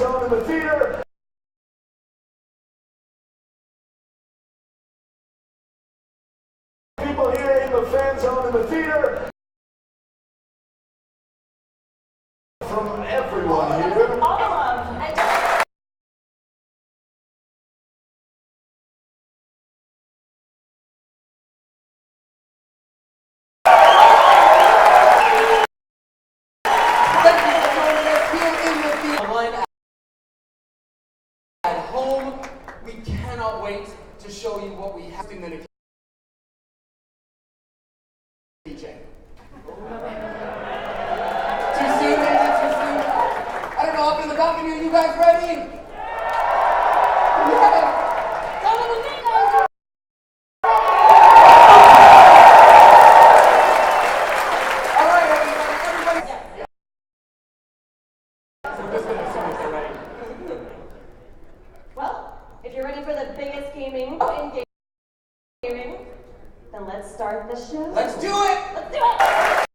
zone in the theater. People here in the fan zone in the theater. From everyone here. All the love. At home, we cannot wait to show you what we have in the DJ. Too soon, maybe too soon. I don't know, up in the balcony, are you guys ready? Yeah. Some of the videos. All right, everybody. Yeah. So just gonna assume if they're ready. Well, if you're ready for the biggest gaming in gaming, then let's start the show. Let's do it! Let's do it!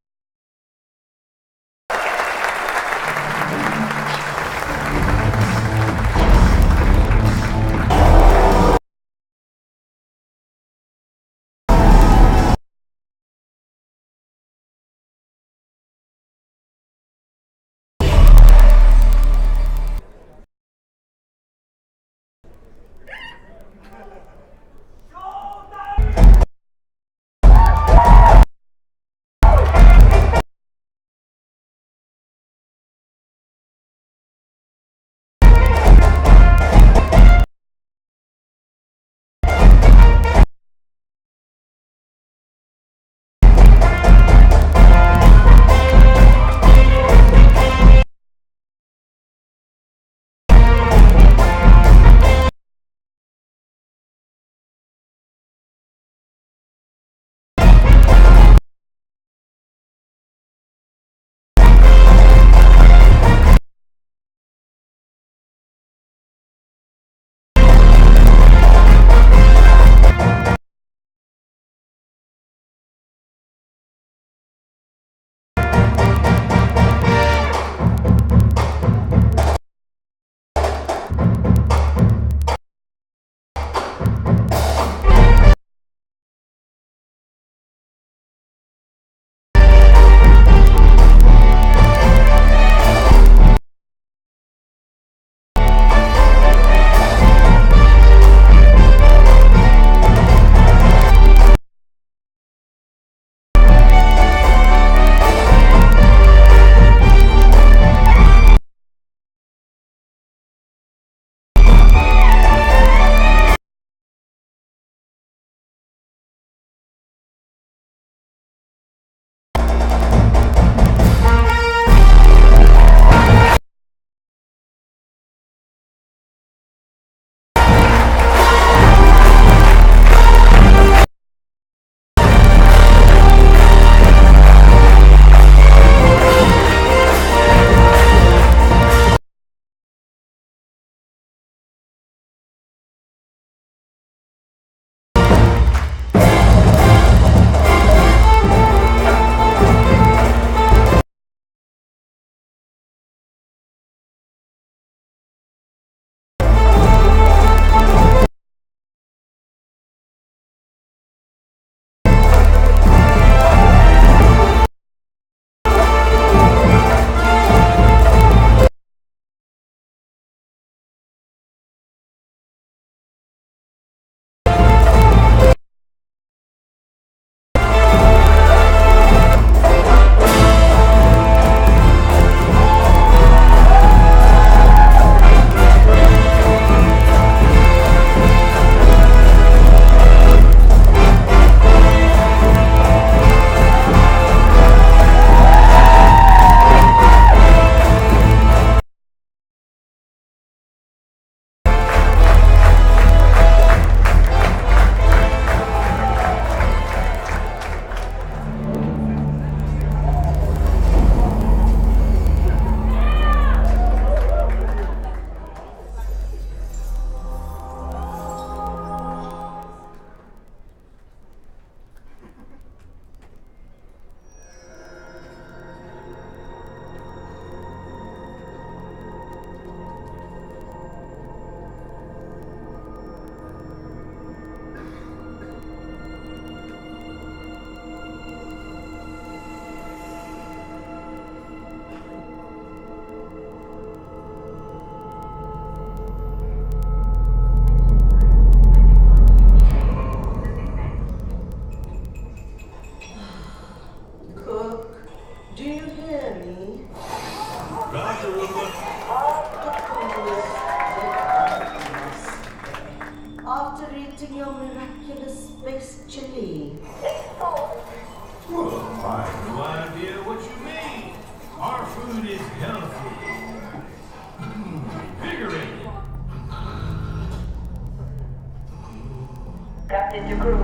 Captain to crew.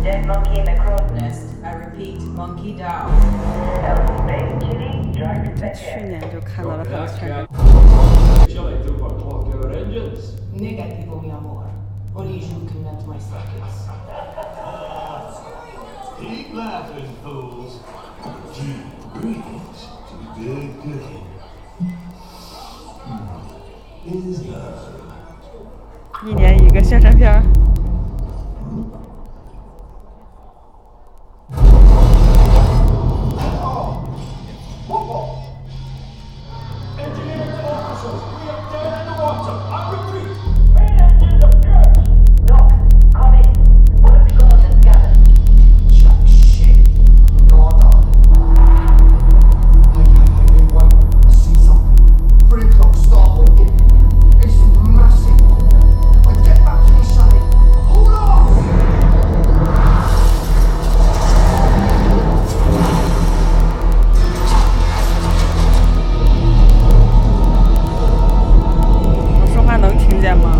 Dead monkey in the crow's nest. I repeat, monkey down. Space kitty, drive to 去年就看到了很多宣传。 Shall I do our clock our engines? Negativo, mi amor. Only you can melt my circuits. Keep laughing, fools. Gee, greetings to good cooking. Is love. 一年一个宣传片儿。 Engineers and officers, we are dead in the water. I repeat. Main engines of Curse. Doc, come in. What have we got on this cabin? Jack shit. Nada. Hey, wait. I see something. 3 o'clock starboard. It's massive. Like, get back to me, Sonny. Hold on! 我说话能听见吗？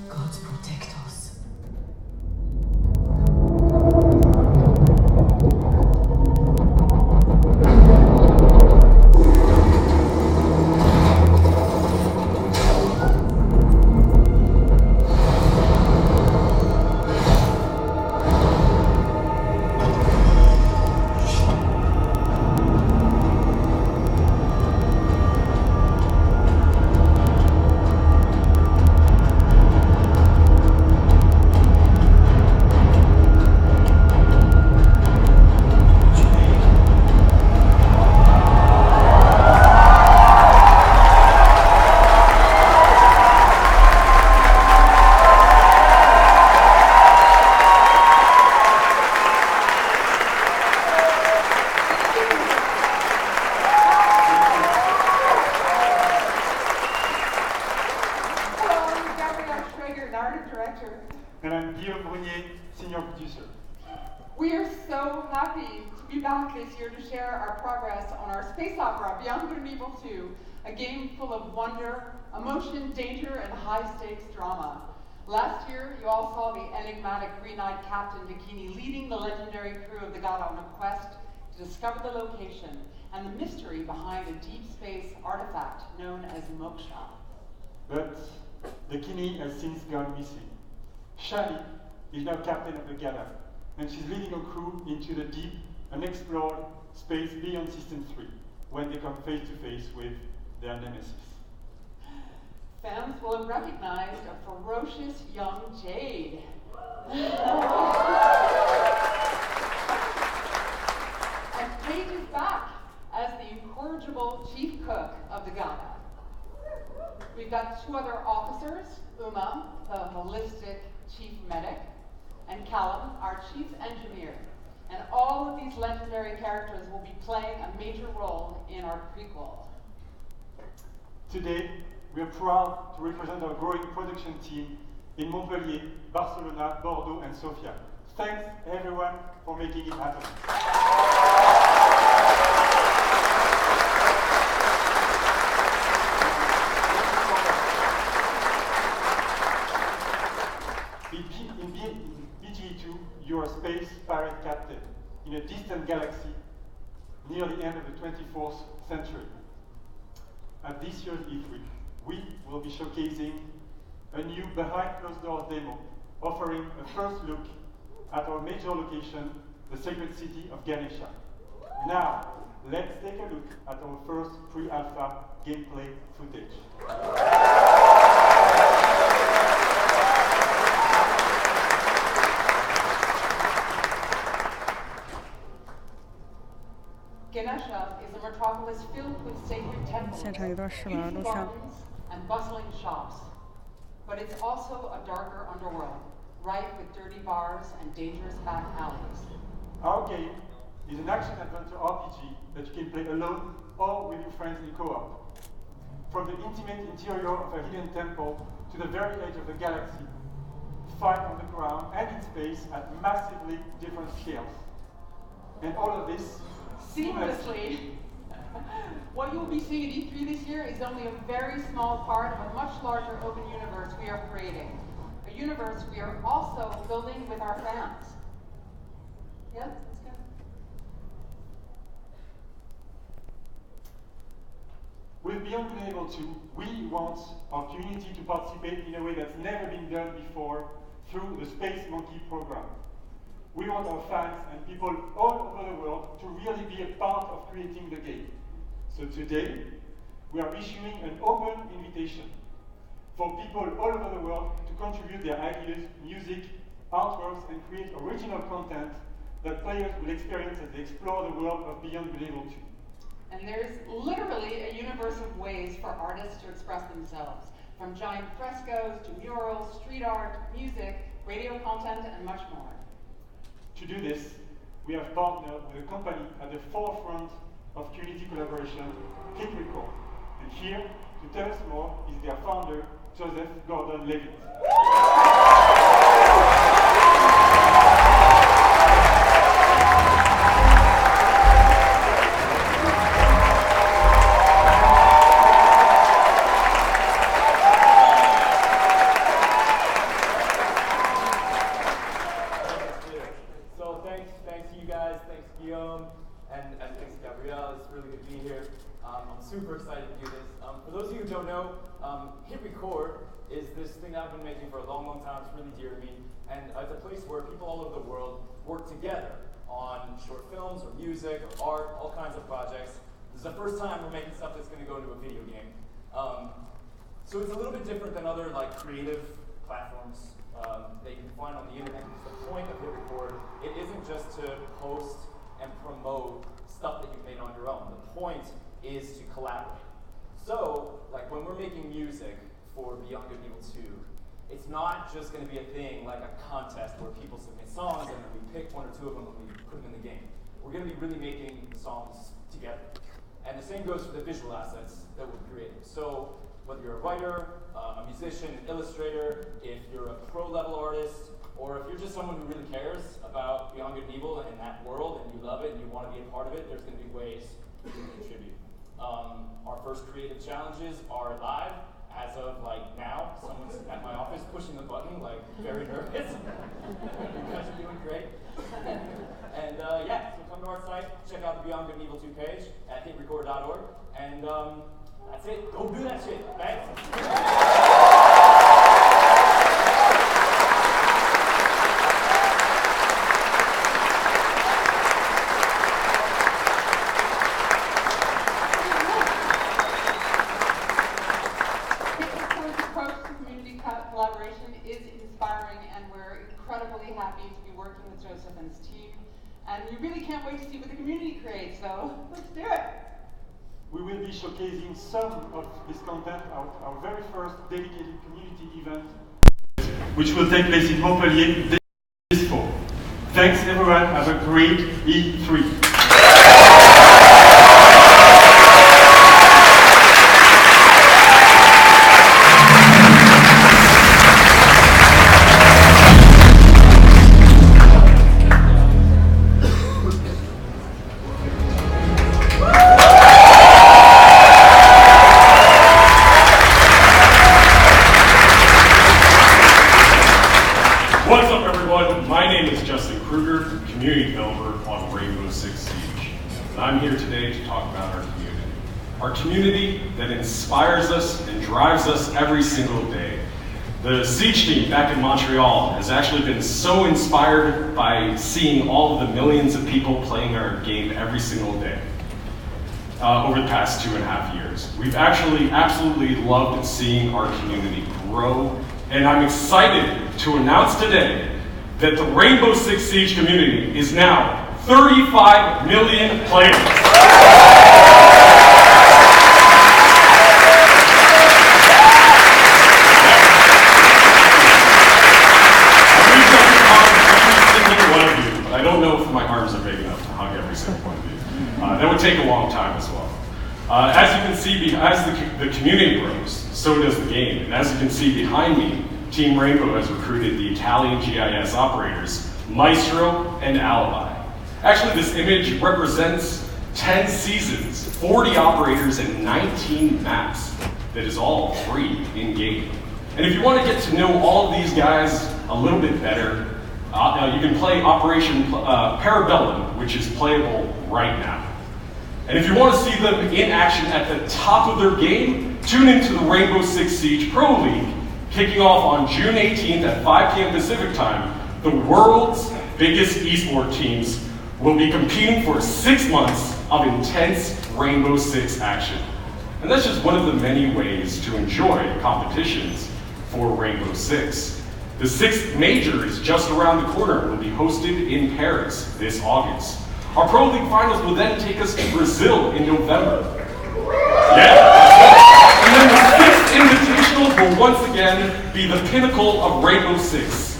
God protect us. And I'm Guillaume Brunier, senior producer. We are so happy to be back this year to share our progress on our space opera, Beyond Good and Evil 2, a game full of wonder, emotion, danger, and high-stakes drama. Last year, you all saw the enigmatic green-eyed Captain Bikini leading the legendary crew of the Gata on a quest to discover the location and the mystery behind a deep space artifact known as Moksha. But the Kini has since gone missing. Shani is now captain of the Gata, and she's leading a crew into the deep, unexplored space beyond System 3, when they come face to face with their nemesis. Fans will have recognized a ferocious young Jade. And Jade is back as the incorrigible chief cook of the Gata. We've got 2 other officers, Uma, the holistic chief medic, and Callum, our chief engineer. And all of these legendary characters will be playing a major role in our prequel. Today, we are proud to represent our growing production team in Montpellier, Barcelona, Bordeaux, and Sofia. Thanks, everyone, for making it happen. In BG2, you're a space pirate captain in a distant galaxy near the end of the 24th century. At this year's E3, we will be showcasing a new behind closed doors demo offering a first look at our major location, the sacred city of Ganesha. Now, let's take a look at our first pre-alpha gameplay footage. Ganesha is a metropolis filled with sacred temples, 现场有段试玩 beautiful 录像。 gardens, and bustling shops. But it's also a darker underworld, rife with dirty bars and dangerous back alleys. Our game is an action-adventure RPG that you can play alone or with your friends in co-op. From the intimate interior of a hidden temple to the very edge of the galaxy, fight on the ground and in space at massively different scales. And all of this Seamlessly. What you will be seeing at E3 this year is only a very small part of a much larger open universe we are creating. A universe we are also building with our fans. Yep, that's good. With Beyond Being Able To, we want our community to participate in a way that's never been done before through the Space Monkey program. We want our fans and people all over the world to really be a part of creating the game. So today, we are issuing an open invitation for people all over the world to contribute their ideas, music, artworks, and create original content that players will experience as they explore the world of Beyond Being Able To. And there's literally a universe of ways for artists to express themselves, from giant frescoes to murals, street art, music, radio content, and much more. To do this, we have partnered with a company at the forefront of community collaboration, Hit Record. And here, to tell us more, is their founder, Joseph Gordon-Levitt. Super excited to do this. For those of you who don't know, Hit Record is this thing that I've been making for a long, long time. It's really dear to me. And it's a place where people all over the world work together on short films or music or art, all kinds of projects. This is the first time we're making stuff that's going to go into a video game. So it's a little bit different than other like creative platforms that you can find on the internet. Because the point of Hit Record, it isn't just to post and promote stuff that you've made on your own. The point is to collaborate. So, like when we're making music for Beyond Good and Evil 2, it's not just going to be a thing like a contest where people submit songs and then we pick one or two of them and we put them in the game. We're going to be really making the songs together. And the same goes for the visual assets that we're creating. So, whether you're a writer, a musician, an illustrator, if you're a pro-level artist, or if you're just someone who really cares about Beyond Good and Evil and that world and you love it and you want to be a part of it, there's going to be ways you can contribute. Our first creative challenges are live as of like now. Someone's at my office pushing the button, like very nervous. You guys are doing great. And yeah, so come to our site, check out the Beyond Good and Evil 2 page at hitrecord.org, and that's it. Go do that shit. Thanks. And we really can't wait to see what the community creates, so let's do it. We will be showcasing some of this content at our very first dedicated community event, which will take place in Montpellier this fall. Thanks everyone, have a great E3. I'm here today to talk about our community. Our community that inspires us and drives us every single day. The Siege team back in Montreal has actually been so inspired by seeing all of the millions of people playing our game every single day over the past 2.5 years. We've actually absolutely loved seeing our community grow, and I'm excited to announce today that the Rainbow Six Siege community is now 35 million players. the community grows, so does the game. And as you can see behind me, Team Rainbow has recruited the Italian GIS operators, Maestro and Alibi. Actually, this image represents 10 seasons, 40 operators, and 19 maps that is all free in-game. And if you want to get to know all of these guys a little bit better, you can play Operation Parabellum, which is playable right now. And if you want to see them in action at the top of their game, tune into the Rainbow Six Siege Pro League, kicking off on June 18th at 5 p.m. Pacific time. The world's biggest esport teams will be competing for 6 months of intense Rainbow Six action. And that's just one of the many ways to enjoy competitions for Rainbow Six. The 6th major is just around the corner and will be hosted in Paris this August. Our Pro League finals will then take us to Brazil in November. Yeah. And then the 6th Invitational will once again be the pinnacle of Rainbow Six,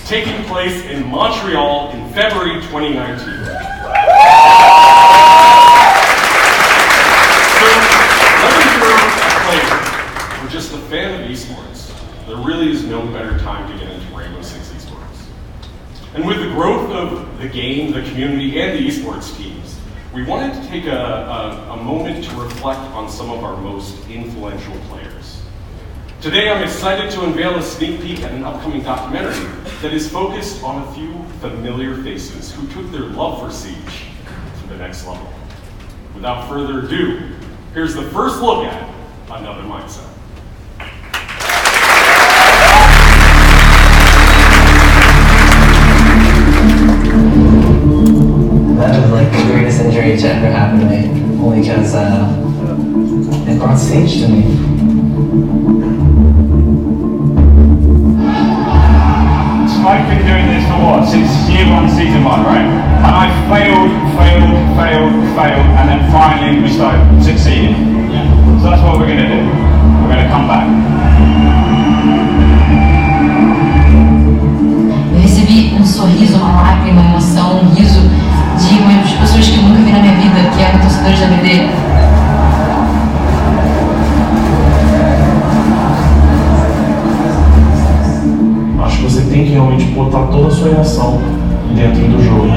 taking place in Montreal in February 2019. So, whether you're a player or just a fan of esports, there really is no better time to get into Rainbow Six esports. And with the growth of the game, the community, and the esports teams, we wanted to take a moment to reflect on some of our most influential players. Today, I'm excited to unveil a sneak peek at an upcoming documentary that is focused on a few familiar faces who took their love for Siege to the next level. Without further ado, here's the first look at Another Mindset. That was like the greatest injury to ever happen to me, only because it brought Siege to me. I've been doing this for what? Since year 1, season 1, right? And I failed, and then finally we started succeeding. So that's what we're going to do. We're going to come back. Eu recebi sorriso, uma lágrima, uma emoção, riso de uma das pessoas que eu nunca vi na minha vida, que eram torcedores da BD. Acho que você tem que realmente botar toda a sua reação dentro do jogo.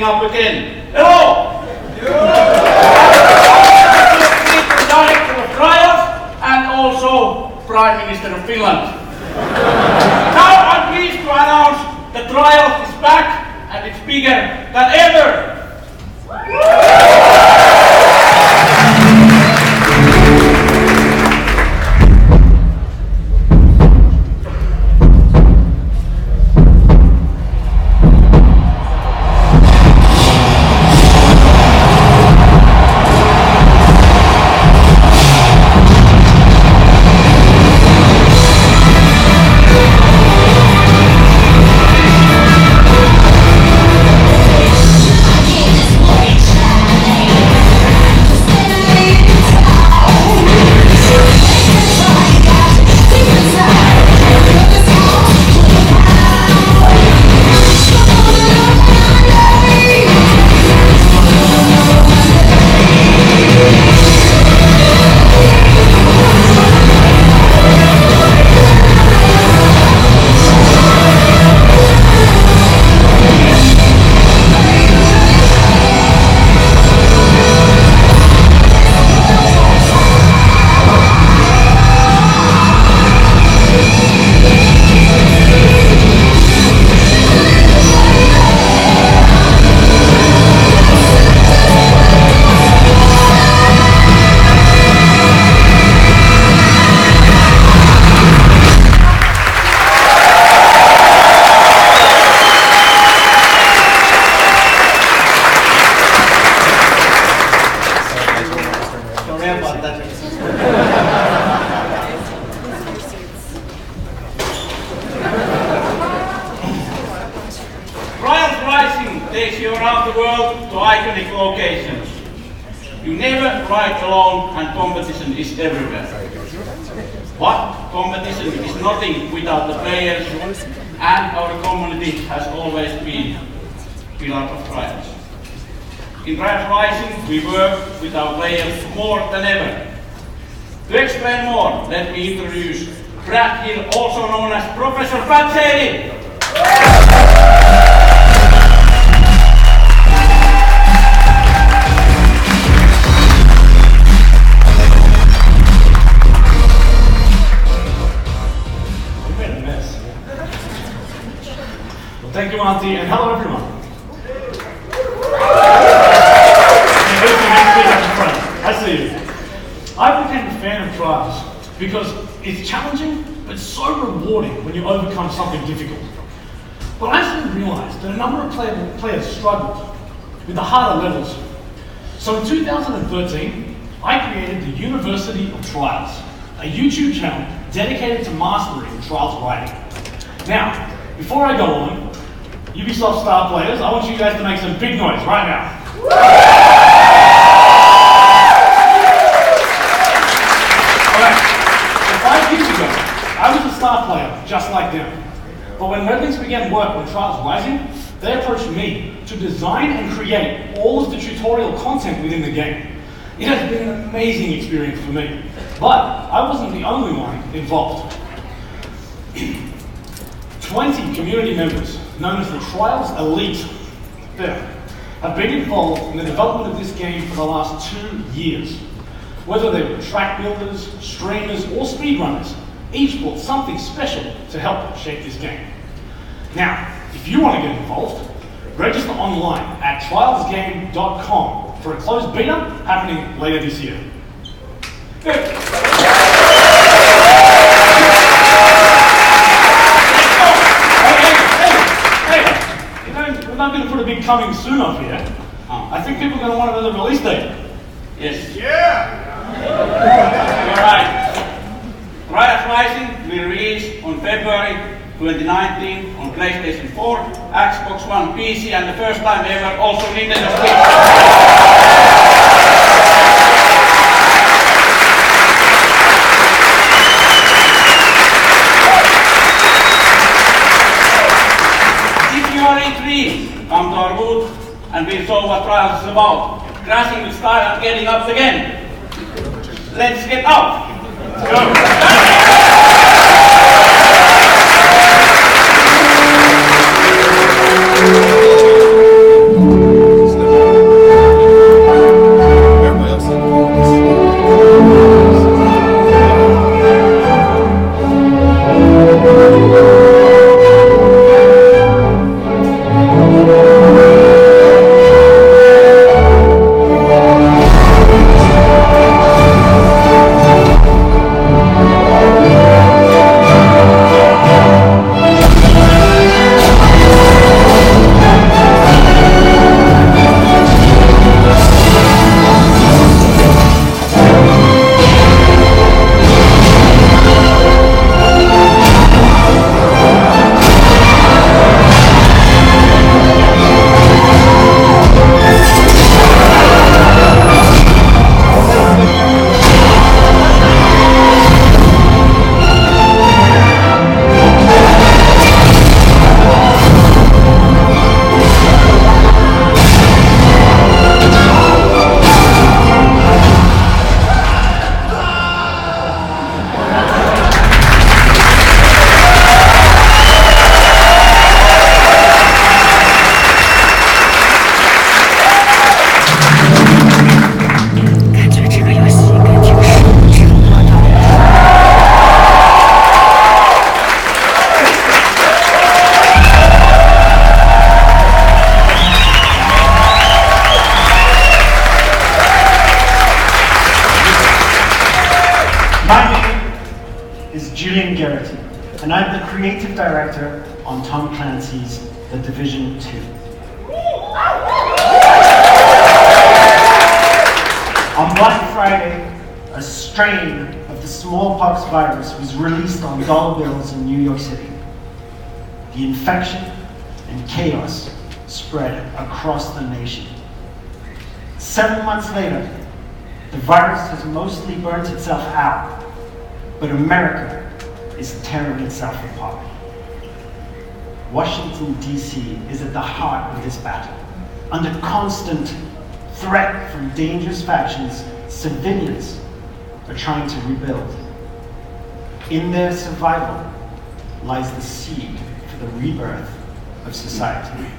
Up again. Hello! Director of Trials and also Prime Minister of Finland. Now I'm pleased to announce the Trials is back and it's bigger than ever. iconic locations. You never ride alone and competition is everywhere. But competition is nothing without the players, and our community has always been pillar of Trials. In Trials Rising, we work with our players more than ever. To explain more, let me introduce Brad Hill, also known as Professor Pat Sadie. Thank you, Auntie, and hello, everyone. I see you. I became a fan of Trials because it's challenging, but so rewarding when you overcome something difficult. But I soon realized that a number of players struggled with the harder levels. So in 2013, I created the University of Trials, a YouTube channel dedicated to mastering Trials writing. Now, before I go on, Ubisoft star players, I want you guys to make some big noise right now. Alright, so 5 years ago, I was a star player just like them. But when Red Wings began work on Trials Rising, they approached me to design and create all of the tutorial content within the game. It has been an amazing experience for me, but I wasn't the only one involved. 20 community members, known as the Trials Elite, have been involved in the development of this game for the last 2 years. Whether they were track builders, streamers, or speedrunners, each brought something special to help shape this game. Now, if you want to get involved, register online at trialsgame.com for a closed beta happening later this year. We're not going to put a big coming soon up here. I think people are going to want another release date. Yes. Yeah! You're right. Trials Rising will release on February 2019 on PlayStation 4, Xbox One, PC, and the first time ever also Nintendo Switch. Come to our booth and we'll show what Trials is about. Crashing with style and getting up again. Let's get up. Let's go. And I'm the creative director on Tom Clancy's The Division 2. On Black Friday, a strain of the smallpox virus was released on dollar bills in New York City. The infection and chaos spread across the nation. 7 months later, the virus has mostly burnt itself out, but America is tearing itself apart. Washington, D.C. is at the heart of this battle. Under constant threat from dangerous factions, civilians are trying to rebuild. In their survival lies the seed for the rebirth of society.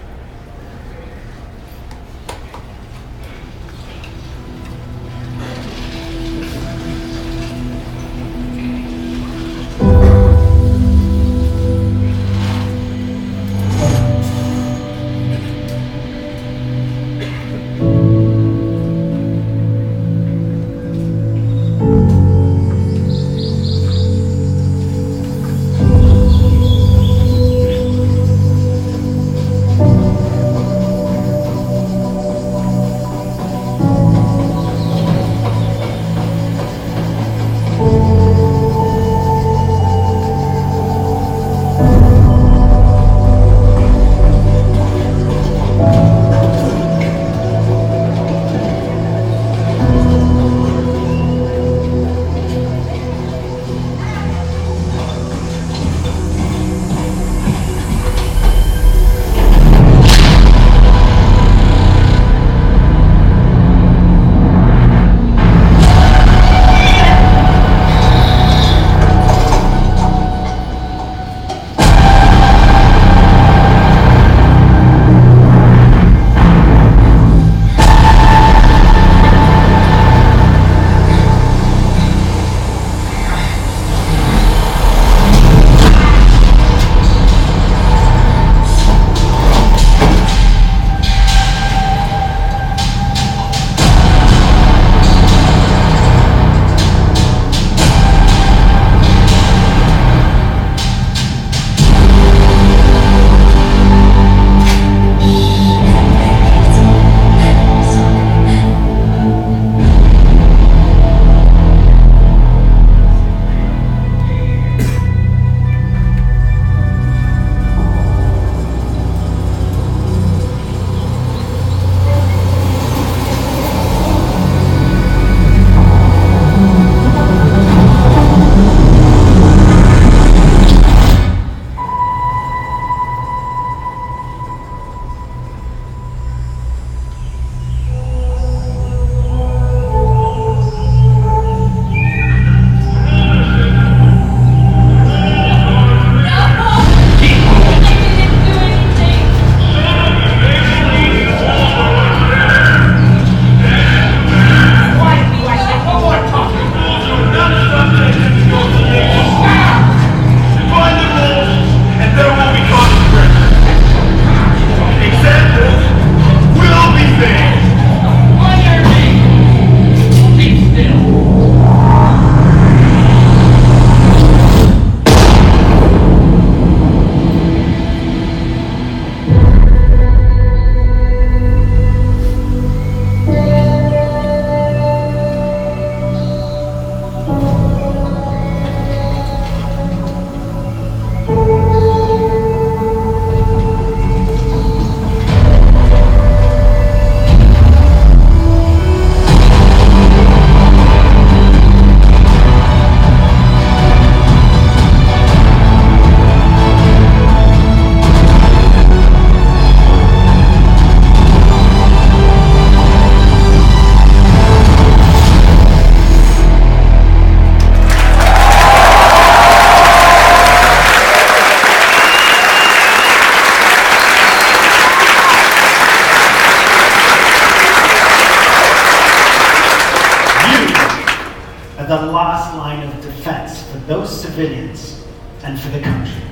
The last line of defense for those civilians and for the country.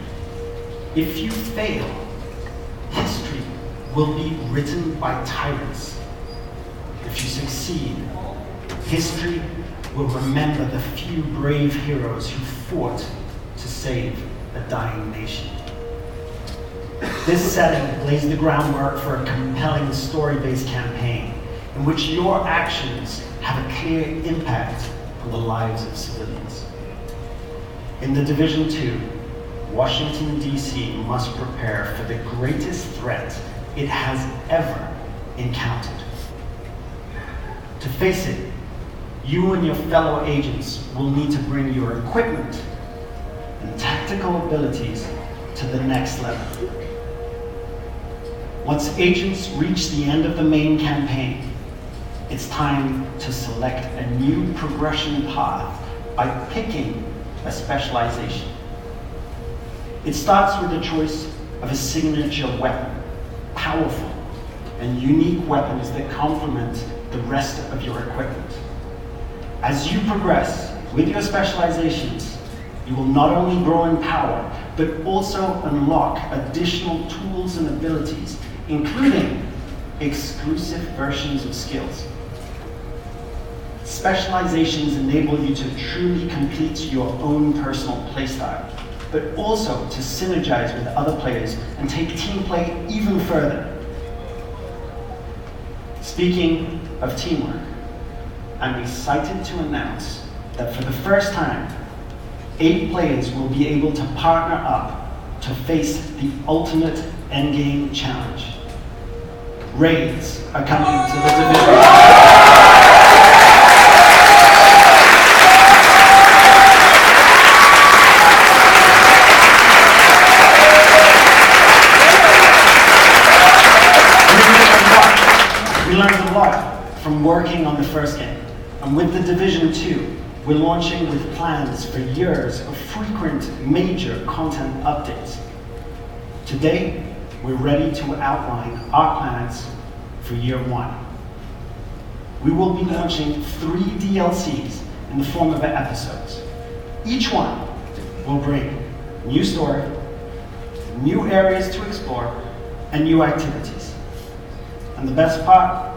If you fail, history will be written by tyrants. If you succeed, history will remember the few brave heroes who fought to save a dying nation. This setting lays the groundwork for a compelling story-based campaign in which your actions have a clear impact on the lives of civilians. In The Division 2, Washington, D.C. must prepare for the greatest threat it has ever encountered. To face it, you and your fellow agents will need to bring your equipment and tactical abilities to the next level. Once agents reach the end of the main campaign, it's time to select a new progression path by picking a specialization. It starts with the choice of a signature weapon, powerful and unique weapons that complement the rest of your equipment. As you progress with your specializations, you will not only grow in power, but also unlock additional tools and abilities, including exclusive versions of skills. Specializations enable you to truly complete your own personal playstyle, but also to synergize with other players and take team play even further. Speaking of teamwork, I'm excited to announce that for the first time, 8 players will be able to partner up to face the ultimate endgame challenge. Raids are coming to the division. We learned a lot from working on the first game, and with the Division 2, we're launching with plans for years of frequent major content updates. Today, we're ready to outline our plans for year 1. We will be launching 3 DLCs in the form of episodes. Each one will bring a new story, new areas to explore, and new activities. And the best part,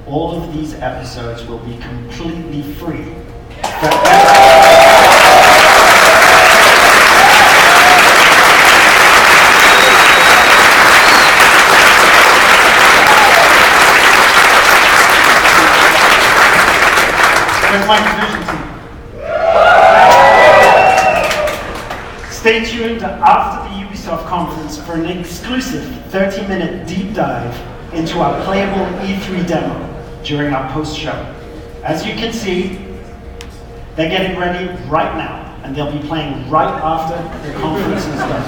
all of these episodes will be completely free. Where's my division team? Stay tuned after the Ubisoft conference for an exclusive 30-minute deep dive into our playable E3 demo during our post-show. As you can see, they're getting ready right now, and they'll be playing right after the conference is done.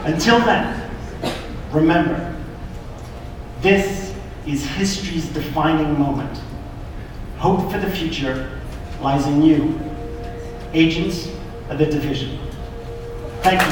Until then, remember, this is history's defining moment. Hope for the future lies in you, agents of the Division. Thank you.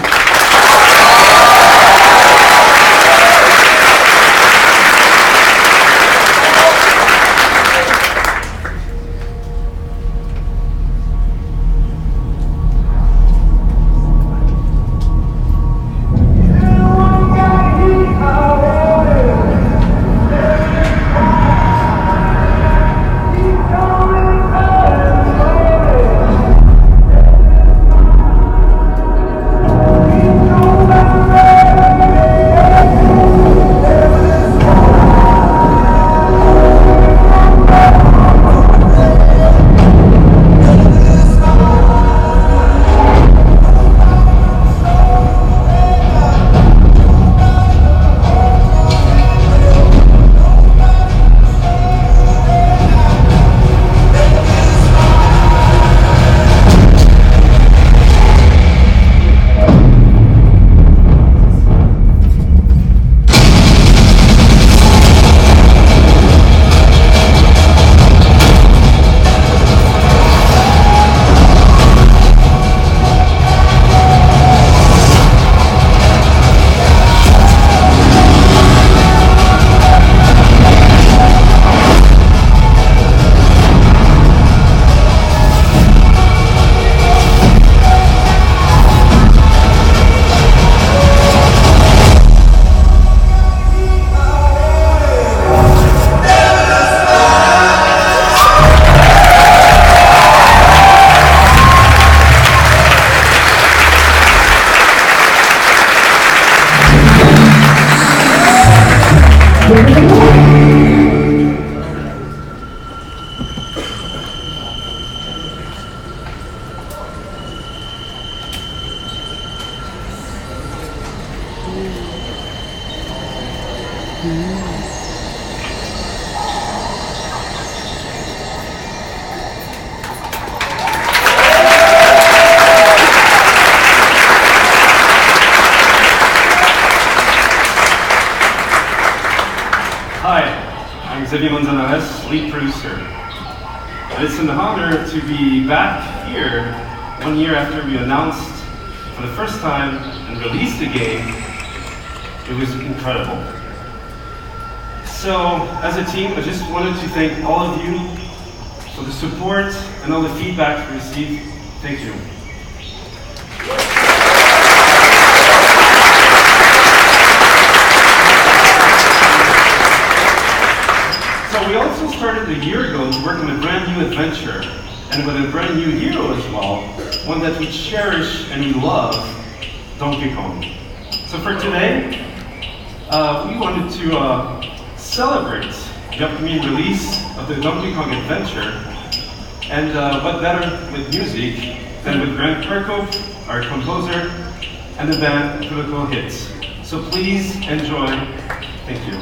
Xavier Manzanares, lead producer. It's an honor to be back here 1 year after we announced for the first time and released the game. It was incredible. So, as a team, I just wanted to thank all of you for the support and all the feedback we received. Thank you. So we also started a year ago to work on a brand new adventure, and with a brand new hero as well, one that we cherish and we love, Donkey Kong. So for today, we wanted to celebrate the upcoming release of the Donkey Kong adventure, and what better with music than with Grant Kirkhope, our composer, and the band Critical Hits. So please enjoy. Thank you.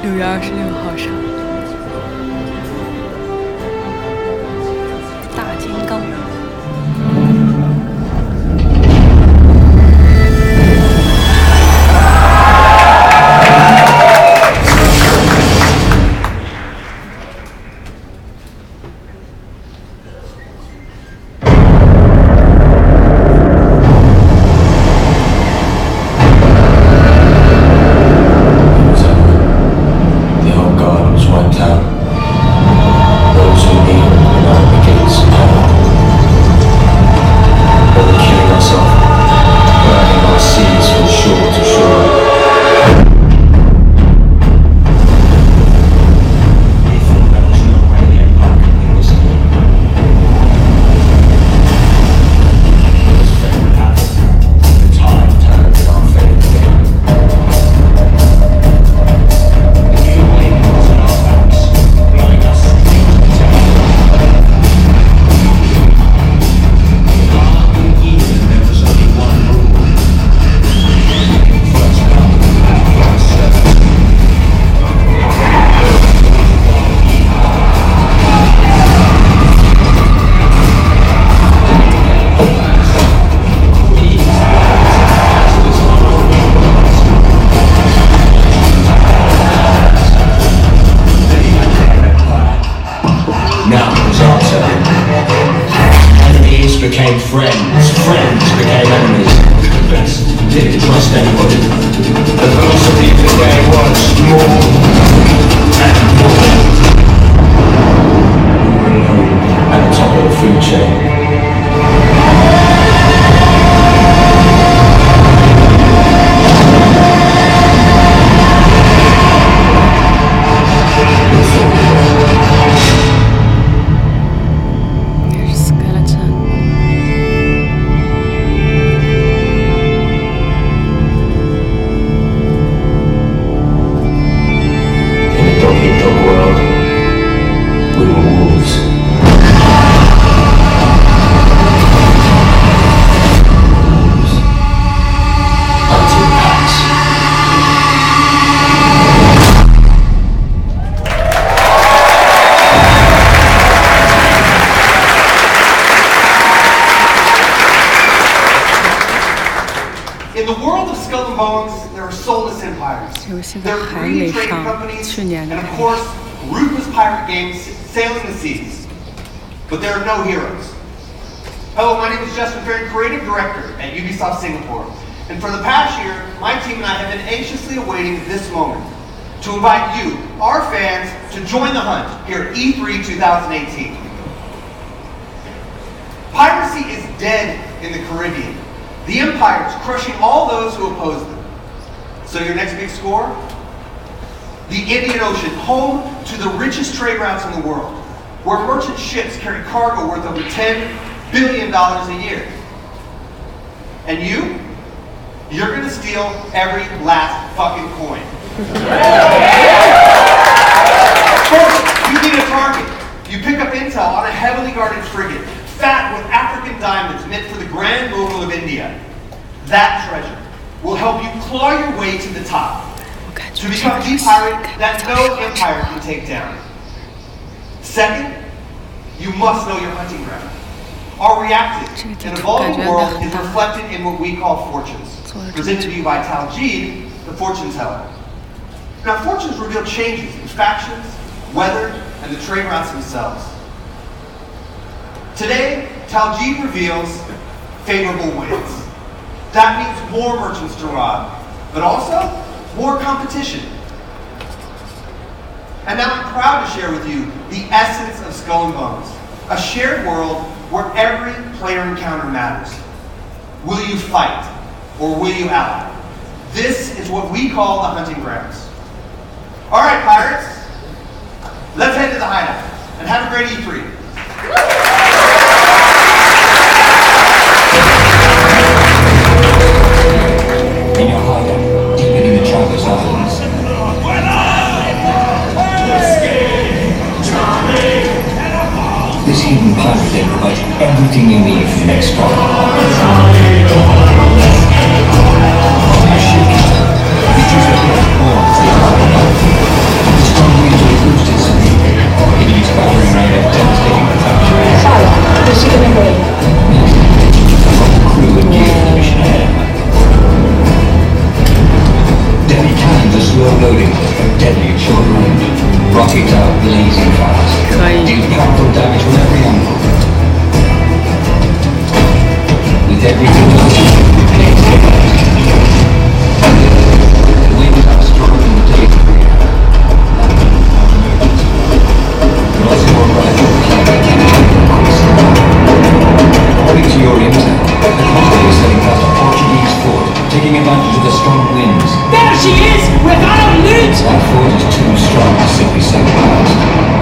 6月26号上，大金刚。became friends, friends became enemies. Didn't trust anybody. The velocity of the game was more and more. At the top of the food chain. They're greedy trading companies and, of course, ruthless pirate gangs sailing the seas. But there are no heroes. Hello, my name is Justin Ferry, Creative Director at Ubisoft Singapore. And for the past year, my team and I have been anxiously awaiting this moment to invite you, our fans, to join the hunt here at E3 2018. Piracy is dead in the Caribbean. The Empire is crushing all those who oppose them. So your next big score? The Indian Ocean, home to the richest trade routes in the world, where merchant ships carry cargo worth over $10 billion a year. And you're gonna steal every last fucking coin. First, you need a target. You pick up intel on a heavily guarded frigate, fat with African diamonds meant for the Grand Mogul of India. That treasure will help you claw your way to the top, to become the pirate that no empire can take down. Second, you must know your hunting ground. Our reactive and evolving world is reflected in what we call fortunes, presented to you by Taljeed, the fortune teller. Now, fortunes reveal changes in factions, weather, and the trade routes themselves. Today, Taljeed reveals favorable winds. That means more merchants to rob, but also more competition. And now I'm proud to share with you the essence of Skull and Bones, a shared world where every player encounter matters. Will you fight, or will you ally? This is what we call the hunting grounds. All right, pirates, let's head to the hideout, and have a great E3. In your hideout, deep within the Traveler's Islands. This hidden pirate deck provides everything you need for the next fight. picked out the leasing files. Deal powerful damage from every angle. With every conversion, the winds are strong in the day. According to your intel, the convoy is heading past a Portuguese fort, taking advantage of the strong winds. There she is! Without loot! That fort is too strong to simply sail past.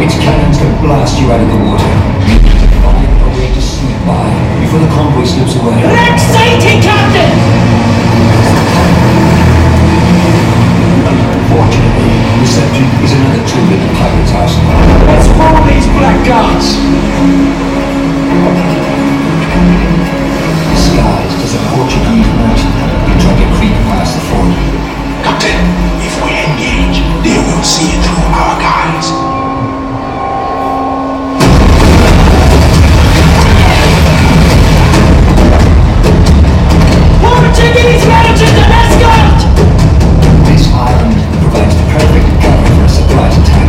Its cannons can blast you out of the water. You need to find a way to sneak by before the convoy slips away. Exciting, Captain! Fortunately, deception is another tool in the pirate's arsenal. Let's follow these blackguards! Disguised as a Portuguese merchant, you try to creep past the fort. Captain, if we engage, they will see through our guys. Portuguese merchant and escort! This island provides the perfect cover for a surprise attack.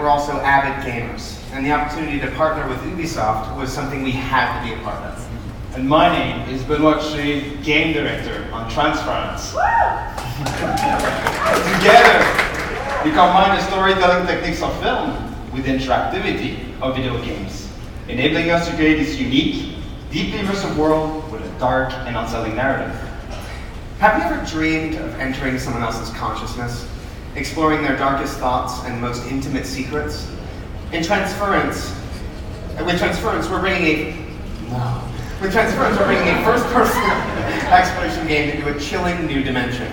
we're also avid gamers, and the opportunity to partner with Ubisoft was something we had to be a part of. And my name is Benoit Chez, Game Director on Transference. Together, we combine the storytelling techniques of film with the interactivity of video games, enabling us to create this unique, deeply immersive world with a dark and unsettling narrative. Have you ever dreamed of entering someone else's consciousness, exploring their darkest thoughts and most intimate secrets? With Transference, we're bringing a first-person exploration game into a chilling new dimension.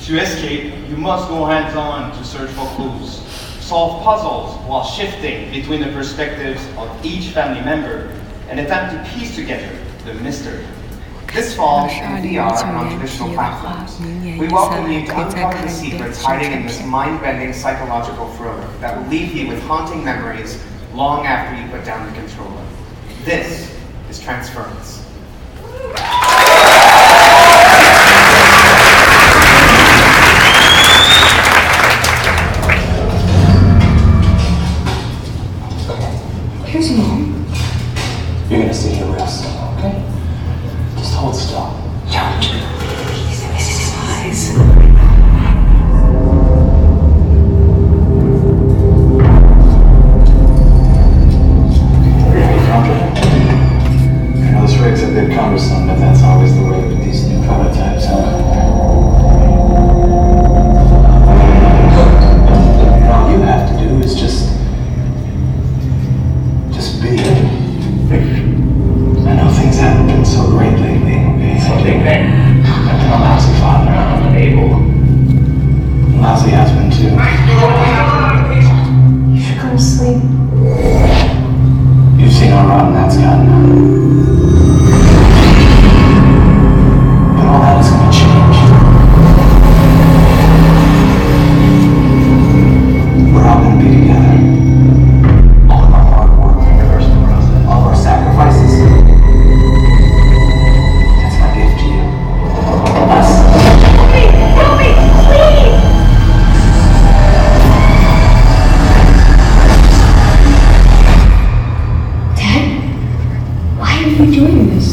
To escape, you must go hands-on to search for clues, solve puzzles while shifting between the perspectives of each family member, and attempt to piece together the mystery. This fall, in VR and on traditional platforms, we welcome you to uncover the secrets hiding in this mind-bending psychological thriller that will leave you with haunting memories long after you put down the controller. This is Transference. Here's your mom. You're gonna sit here real slow, okay? Just hold still. Don't. He's his eyes. I know this rig's a bit cumbersome, but that's always the way with these new prototypes, huh? And all you have to do is just be. I know things haven't been so great lately, okay? I've been a lousy father, I'm unable. Lousy husband, too. You should go to sleep. You've seen how rotten that's gotten. But all that is going to change. We're all going to be together. All of our hard work, all of our sacrifices. That's my gift to you. Us. Help me, please! Dad, why are you doing this?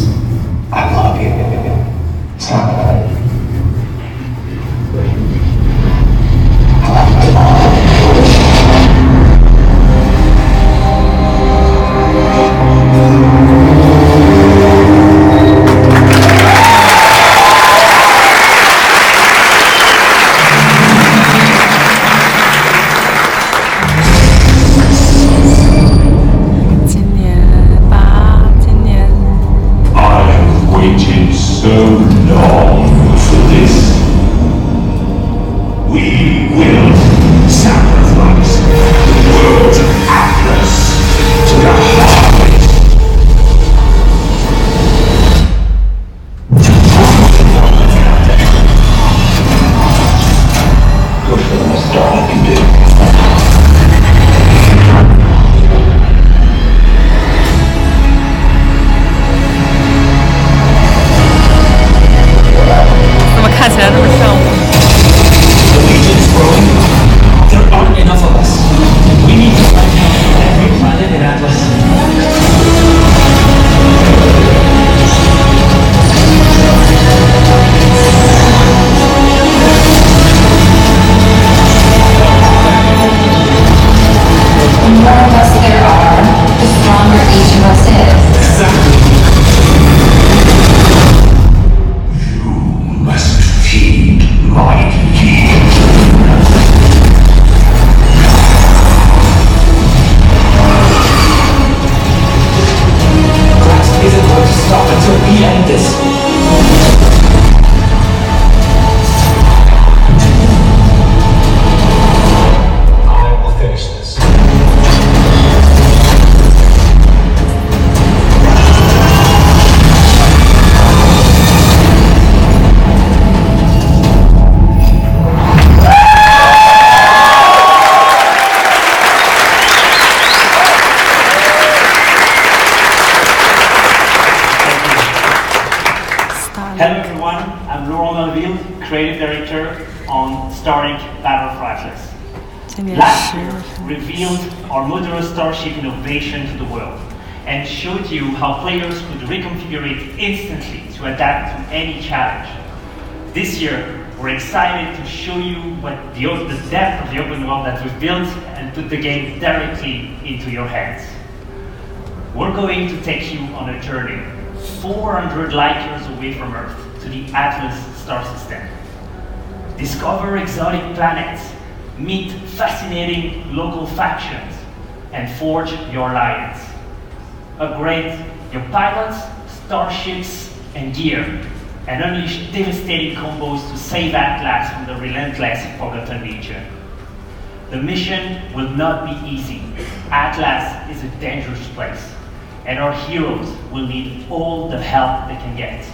I love you. Son. I love my mom. I've waited so long for this. We will sacrifice the world of Atlas to the harvest. Good for them, that's all I can do. There aren't enough of us. We need to find every planet in Atlas. The more of us there are, the stronger each of us is. You must feed my king. Glass isn't going to stop until we end this. I will finish this. Hello everyone, I'm Laurent Melville, Creative Director on Starlink Battle for Atlas. Last year revealed our modular starship innovation to the world and showed you how players could reconfigure it instantly to adapt to any challenge. This year, we're excited to show you what the depth of the open world that we've built and put the game directly into your hands. We're going to take you on a journey 400 light years away from Earth to the Atlas star system. Discover exotic planets, meet fascinating local factions, and forge your alliance. Upgrade your pilots, starships, and gear, and unleash devastating combos to save Atlas from the relentless Forgotten Legion. The mission will not be easy. Atlas is a dangerous place, and our heroes will need all the help they can get.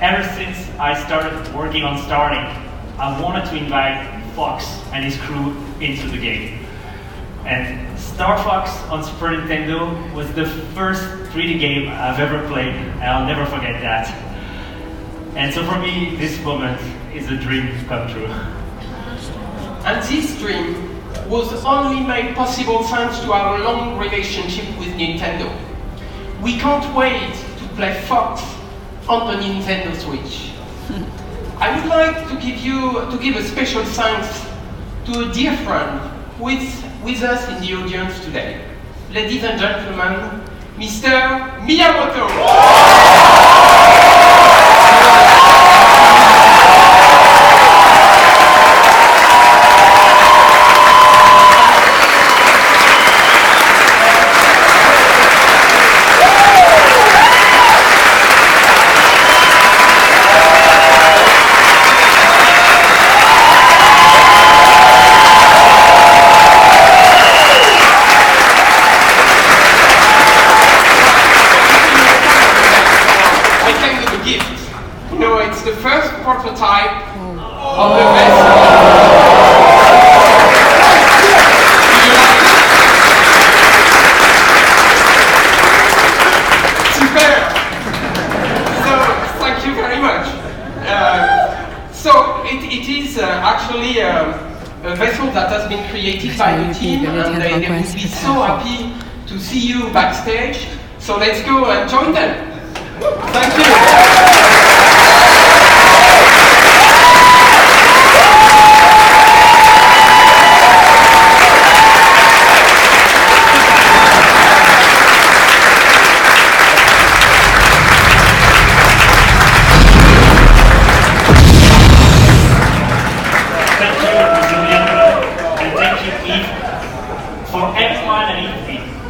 Ever since I started working on Starlink, I wanted to invite Fox and his crew into the game. And Star Fox on Super Nintendo was the first 3D game I've ever played, and I'll never forget that. And so for me, this moment is a dream come true. And this dream was only made possible thanks to our long relationship with Nintendo. We can't wait to play Fox on the Nintendo Switch. I would like to give a special thanks to a dear friend who is with us in the audience today. Ladies and gentlemen, Mr. Miyamoto. The first prototype of the vessel. Super! So, thank you very much. So, it is actually a vessel that has been created by the team, and they will be so happy to see you backstage. So, let's go and join them. Thank you.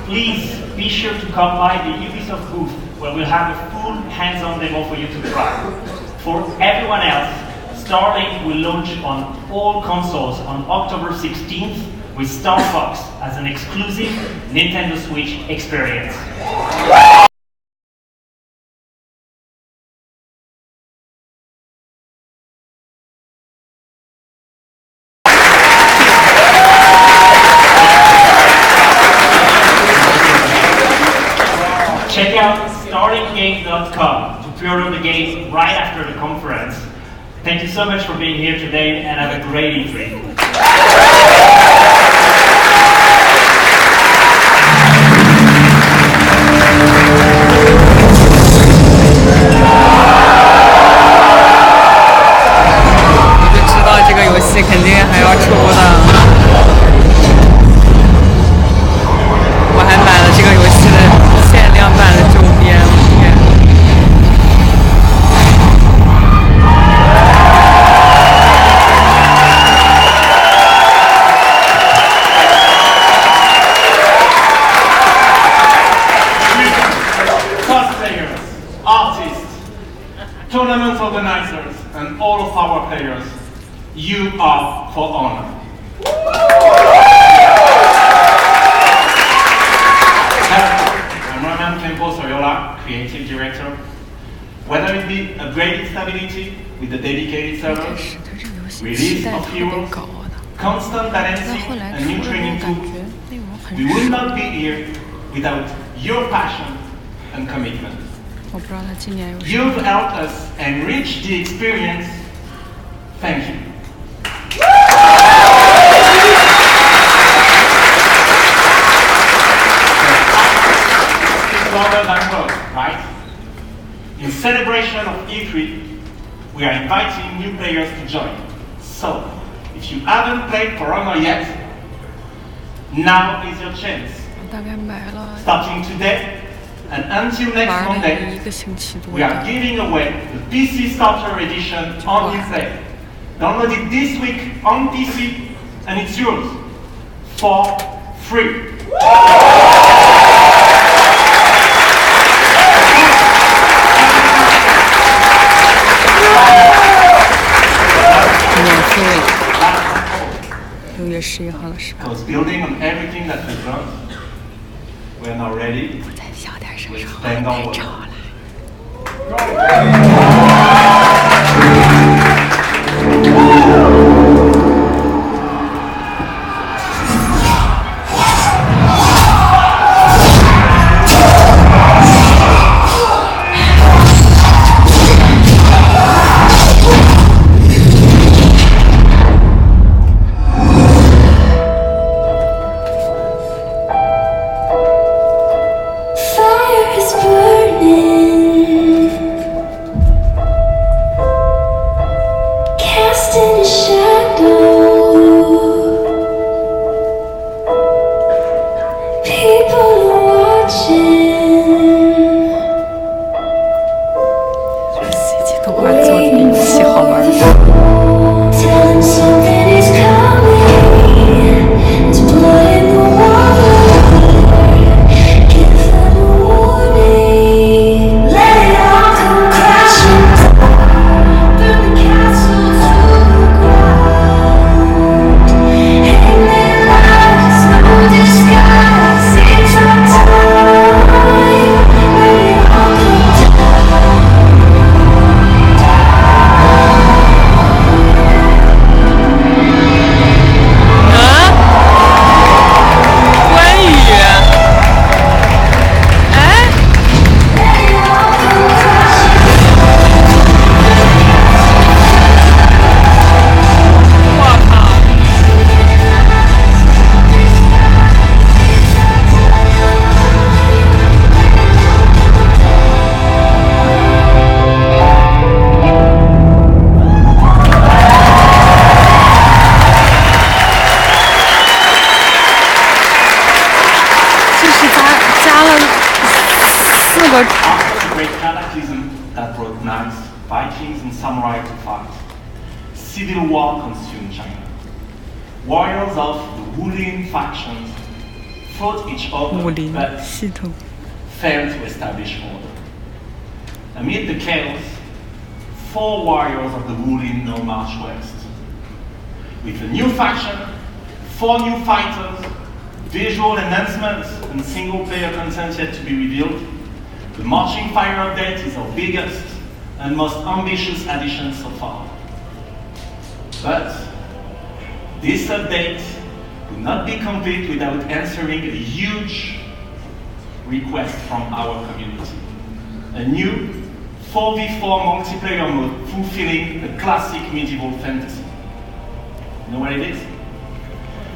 Please be sure to come by the Ubisoft booth where we'll have a full hands-on demo for you to try. For everyone else, Starlink will launch on all consoles on October 16th with Star Fox as an exclusive Nintendo Switch experience. Check out startinggames.com to pre-order the game right after the conference. Thank you so much for being here today and have a great E3. 我就知道这个游戏肯定还要出的。我还买了这个游戏的限量版的周边，我天！ Tournament organizers and all of our players, you are for honor. Cameraman Kempo Soyola, creative director. Whether it be upgraded stability with the dedicated servers, release of heroes, constant balancing and new training tools, we would not be here without your passion and commitment. You've helped us enrich the experience. Thank you. It's longer than close, right? In celebration of E3, we are inviting new players to join. So, if you haven't played For Honor yet, now is your chance. Starting today, and until next Monday, we are giving away the PC Starter Edition on Uplay. Download it this week on PC, and it's yours for free. Because building on everything that we've done, we are now ready to expand our world. Vikings and samurai to fight. Civil war consumed China. Warriors of the Wulin factions fought each other but failed to establish order. Amid the chaos, 4 warriors of the Wulin now march west. With a new faction, 4 new fighters, visual enhancements, and single-player content yet to be revealed, the Marching Fire update is our biggest and most ambitious addition so far. But this update will not be complete without answering a huge request from our community. A new 4v4 multiplayer mode fulfilling a classic medieval fantasy. You know what it is?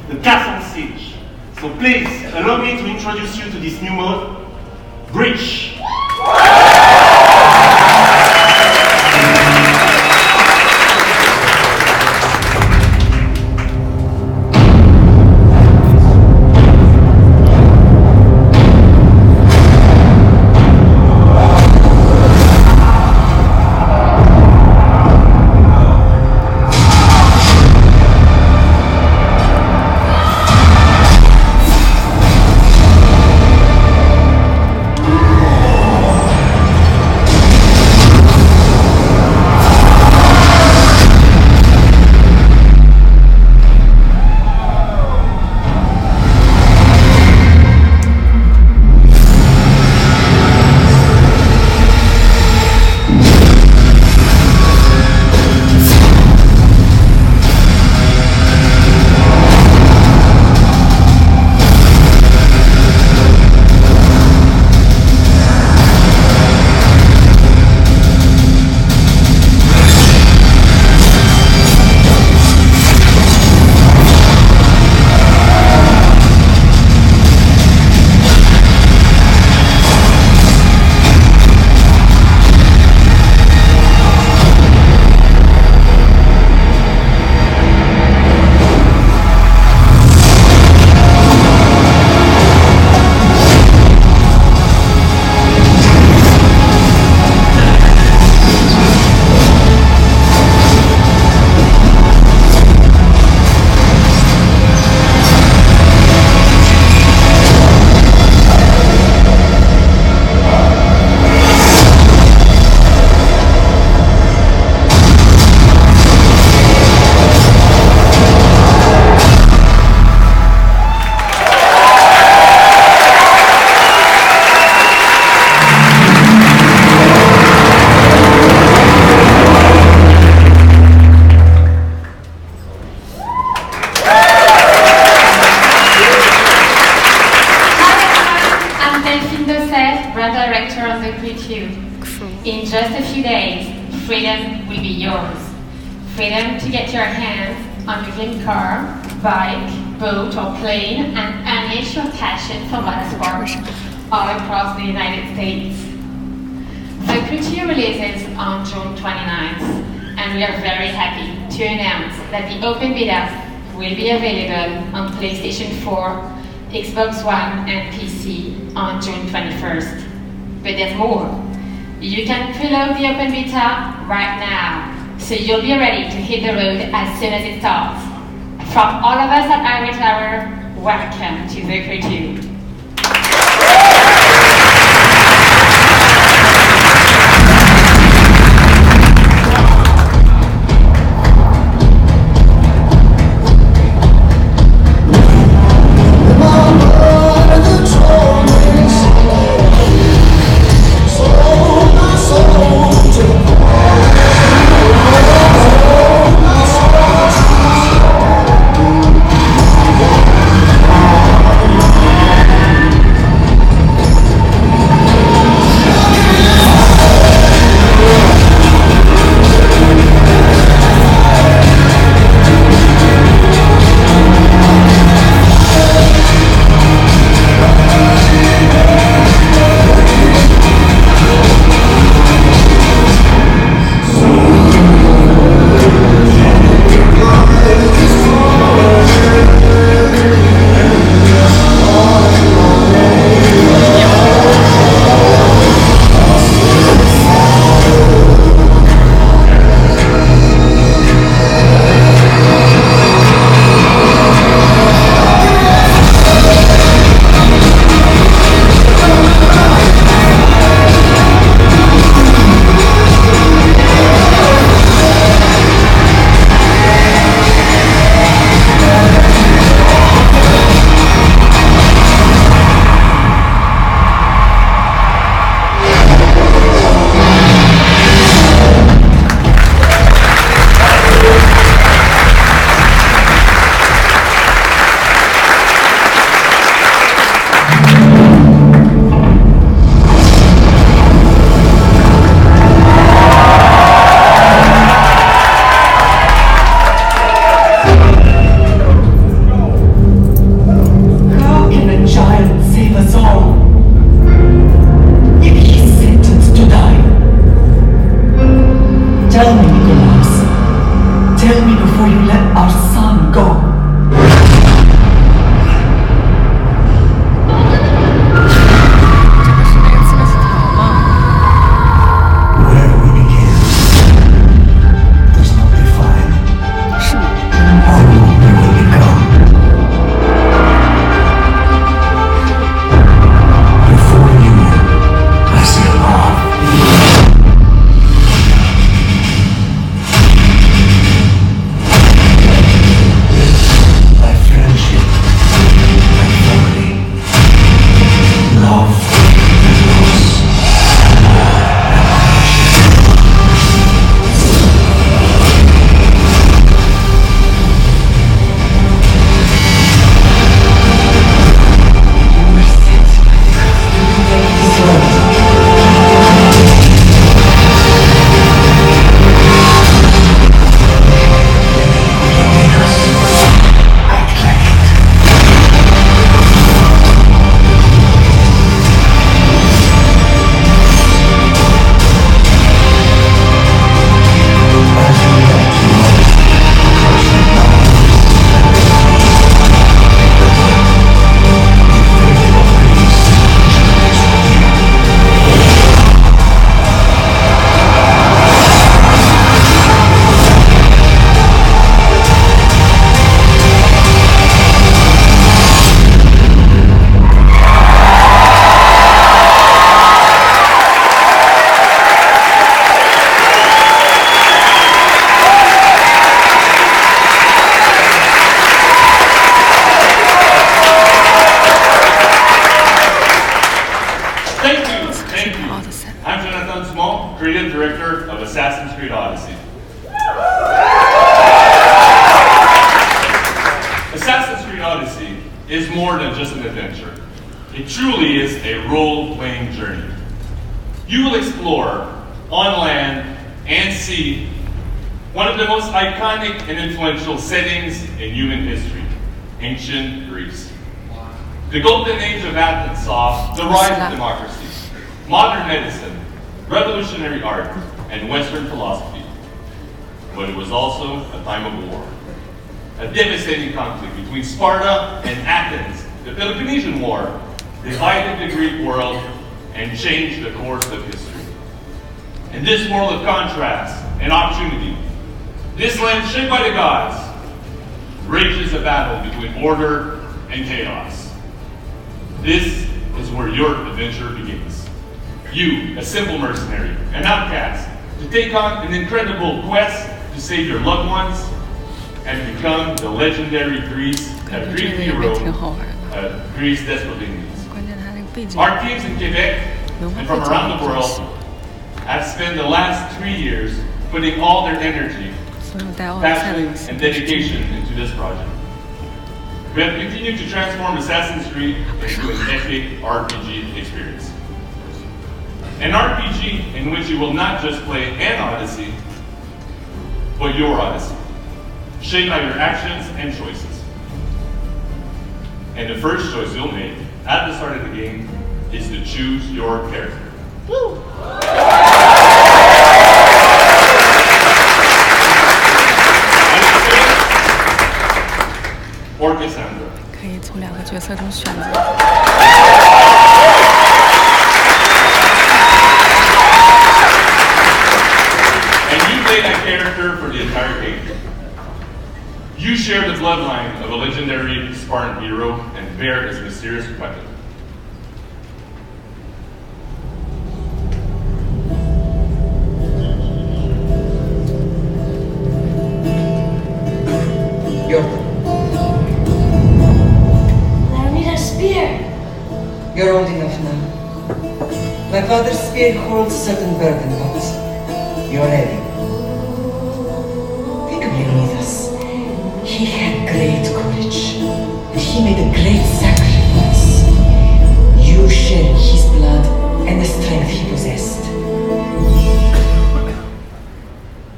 The Castle Siege. So please, allow me to introduce you to this new mode, Breach. In just a few days, freedom will be yours. Freedom to get your hands on your dream car, bike, boat or plane and unleash your passion for motorsport all across the United States. The Crew 2 releases on June 29th, and we are very happy to announce that the open beta will be available on PlayStation 4, Xbox One and PC on June 21st. But there's more. You can preload the open beta right now, so you'll be ready to hit the road as soon as it starts. From all of us at Ivory Tower, welcome to the Crew 2. I'm Jonathan Simon, Creative Director of Assassin's Creed Odyssey. Assassin's Creed Odyssey is more than just an adventure. It truly is a role-playing journey. You will explore, on land and sea, one of the most iconic and influential settings in human history, ancient Greece. The golden age of Athens saw the rise of democracy, modern medicine, revolutionary art, and Western philosophy. But it was also a time of war. A devastating conflict between Sparta and Athens, the Peloponnesian War, divided the Greek world and changed the course of history. In this world of contrast and opportunity, this land shaped by the gods rages a battle between order and chaos. This is where your adventure begins. You, a simple mercenary, an outcast, to take on an incredible quest to save your loved ones and become the legendary Greece that Greek hero Greece desperately needs. Our teams in Quebec and from around the world have spent the last 3 years putting all their energy, passion, and dedication into this project. We have continued to transform Assassin's Creed into an epic RPG experience. An RPG in which you will not just play an Odyssey, but your Odyssey, shaped by your actions and choices. And the first choice you'll make at the start of the game is to choose your character. Woo! Or Cassandra. 可以从2个角色中选择。And you play that character for the entire game. You share the bloodline of a legendary Spartan hero and bear his mysterious weapon. You're old enough now. My father's spear holds a certain burden, but you're ready. Think of Leonidas. He had great courage, and he made a great sacrifice. You share his blood and the strength he possessed.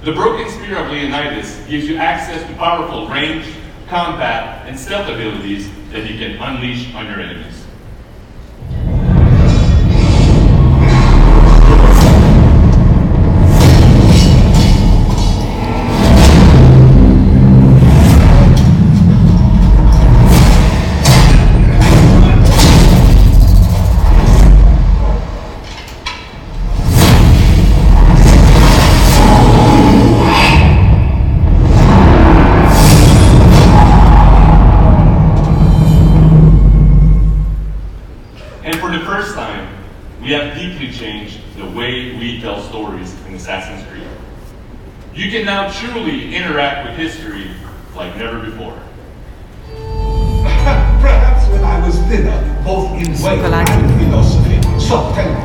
The broken spear of Leonidas gives you access to powerful range, combat, and stealth abilities that you can unleash on your enemies. We have deeply changed the way we tell stories in Assassin's Creed. You can now truly interact with history like never before. Perhaps when I was thinner, both in weight and philosophy. So tell me,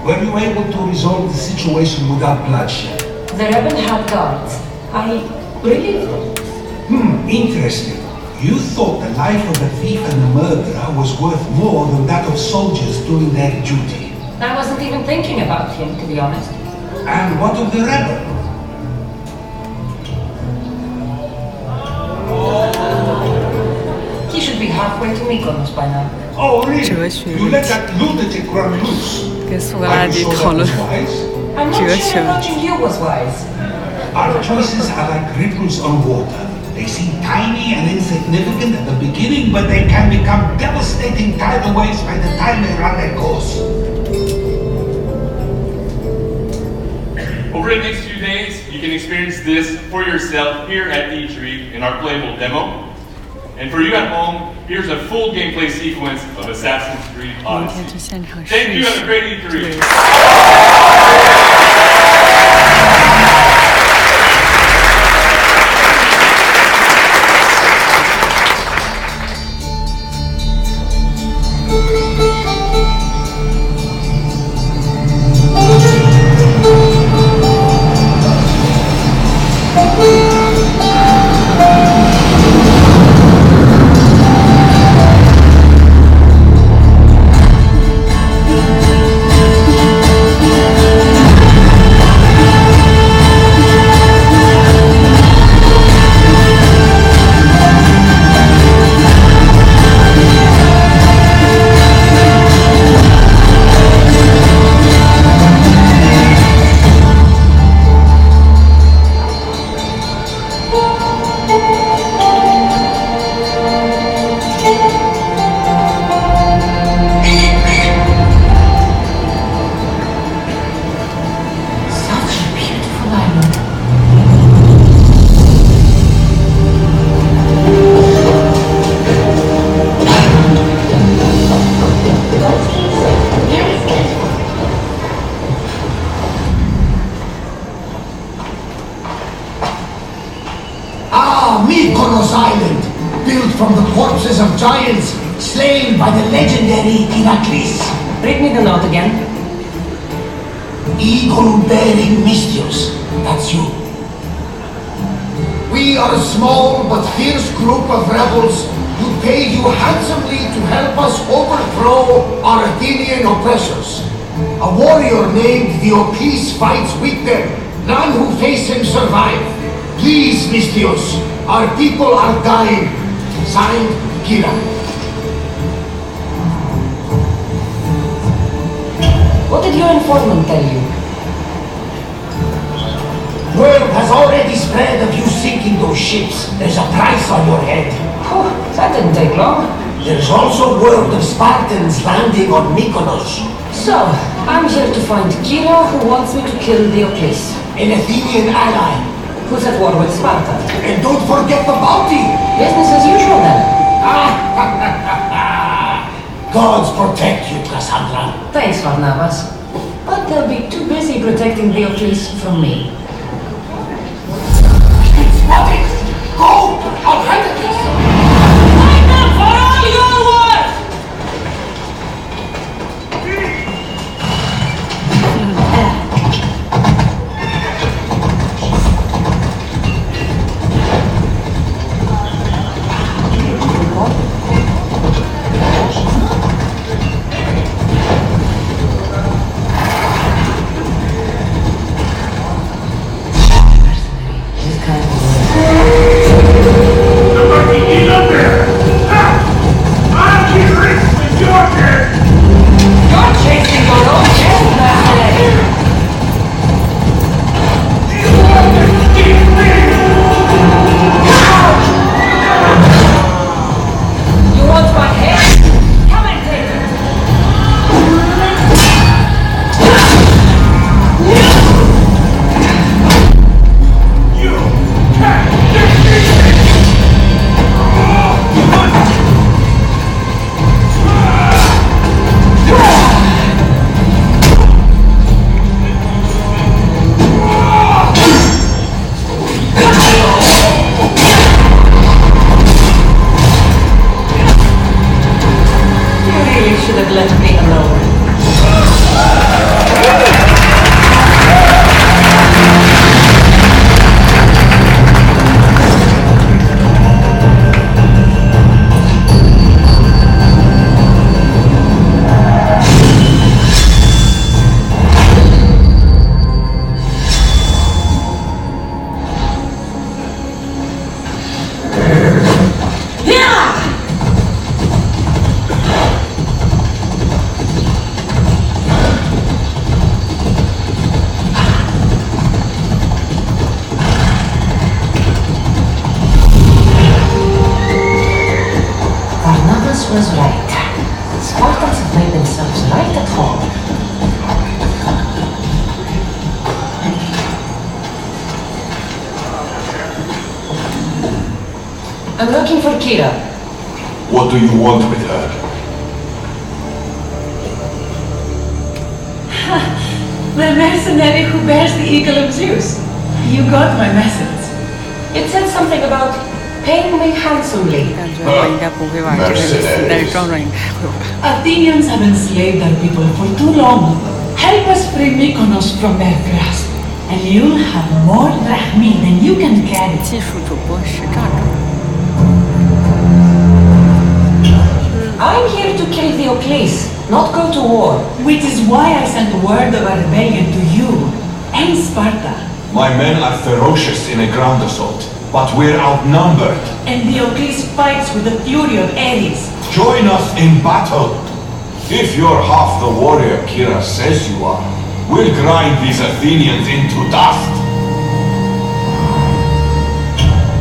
were you able to resolve the situation without bloodshed? The rebel had guards. I relieved them. Interesting. You thought the life of a thief and a murderer was worth more than that of soldiers doing their duty. I wasn't even thinking about him, to be honest. And what of the rebel? He should be halfway to Mykonos by now. Oh, really? You let that lunatic run loose. Are you sure that was wise? I'm not sure watching you was wise. Our choices are like ripples on water. They seem tiny and insignificant at the beginning, but they can become devastating tidal waves by the time they run their course. Over the next few days, you can experience this for yourself here at E3 in our playable demo. And for you at home, here's a full gameplay sequence of Assassin's Creed Odyssey. Thank you, have a great E3. island, built from the corpses of giants slain by the legendary Heracles. Read me the note again. Eagle-bearing Mystios, that's you. We are a small but fierce group of rebels who pay you handsomely to help us overthrow our Athenian oppressors. A warrior named Diocles fights with them. None who face him survive. Please, Mystios, our people are dying. Signed, Kira. What did your informant tell you? Word has already spread of you sinking those ships. There's a price on your head. Oh, that didn't take long. There's also word of Spartans landing on Mykonos. So, I'm here to find Kira, who wants me to kill Diocles. An Athenian ally. Who's at war with Sparta. And don't forget the bounty! Business as usual then. Gods protect you, Cassandra. Thanks, Varnavas. But they'll be too busy protecting Diocles from me. Spotted! Go! I'll handle this! Fight them for all your worth! was right. Spartans have made themselves right at home. I'm looking for Kira. What do you want with her? The mercenary who bears the eagle of Zeus. You got my message. It said something about paying me handsomely. Athenians have enslaved our people for too long. Help us free Mykonos from their grasp, and you'll have more drachmi than you can carry. I'm here to kill Diocles, not go to war. Which is why I sent word of our rebellion to you and Sparta. My men are ferocious in a ground assault, but we're outnumbered. And Diocles fights with the fury of Ares. Join us in battle. If you're half the warrior Kira says you are, we'll grind these Athenians into dust.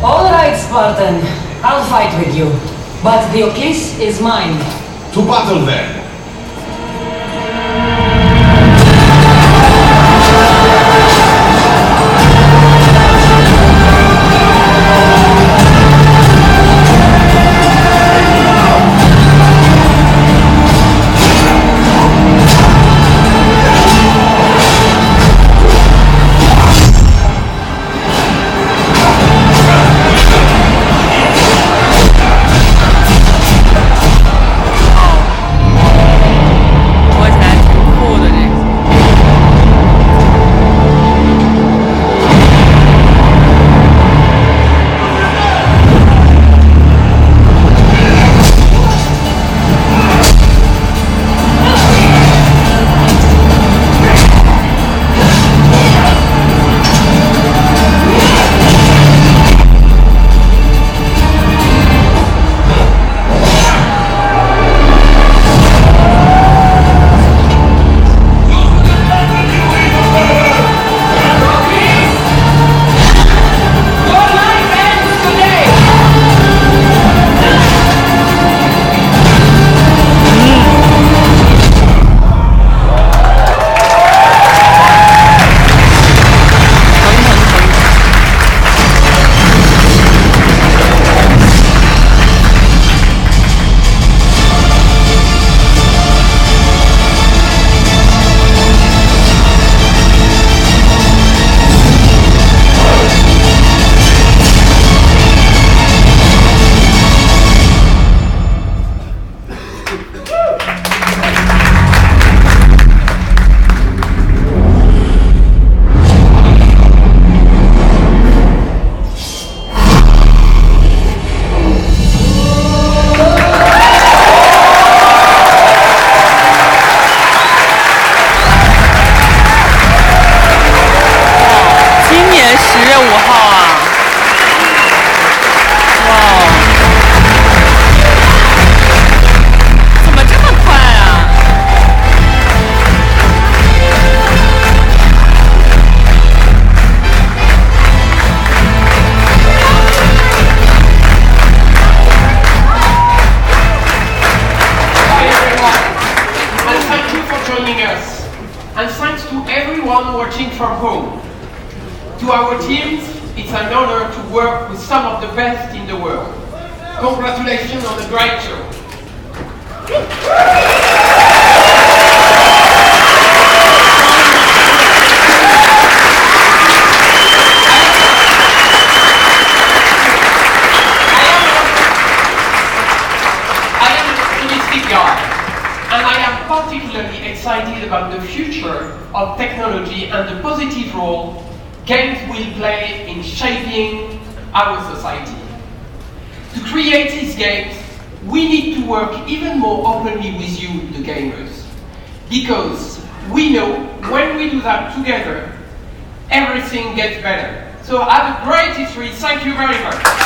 All right, Spartan. I'll fight with you. But Diocles is mine. To battle then. to everyone watching from home. To our teams, it's an honor to work with some of the best in the world. Congratulations on a great show. And I am particularly excited about the future of technology and the positive role games will play in shaping our society. To create these games, we need to work even more openly with you, the gamers, because we know when we do that together, everything gets better. So have a great E3. Thank you very much.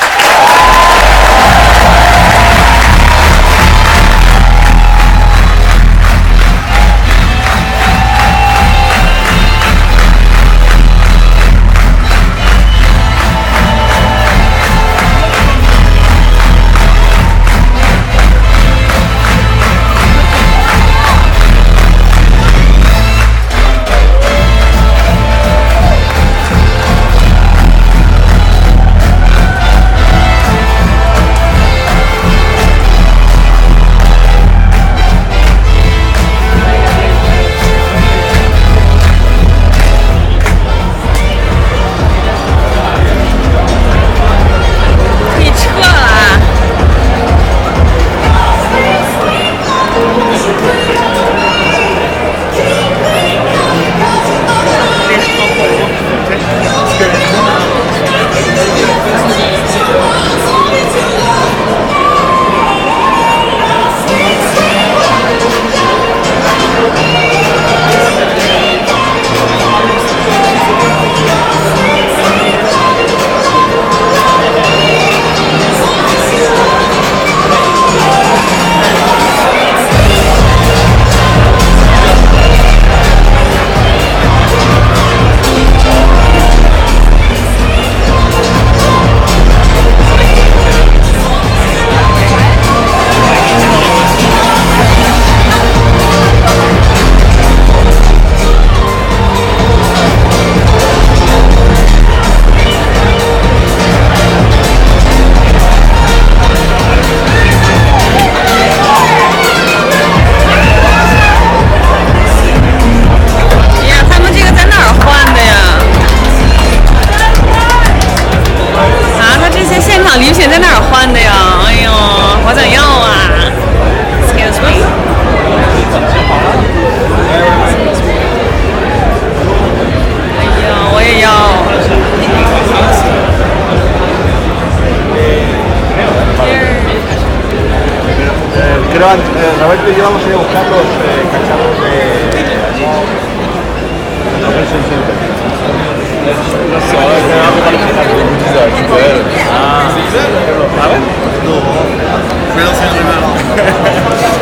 Realmente llevamos a buscar los cacharros de...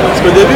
Parce qu'au début,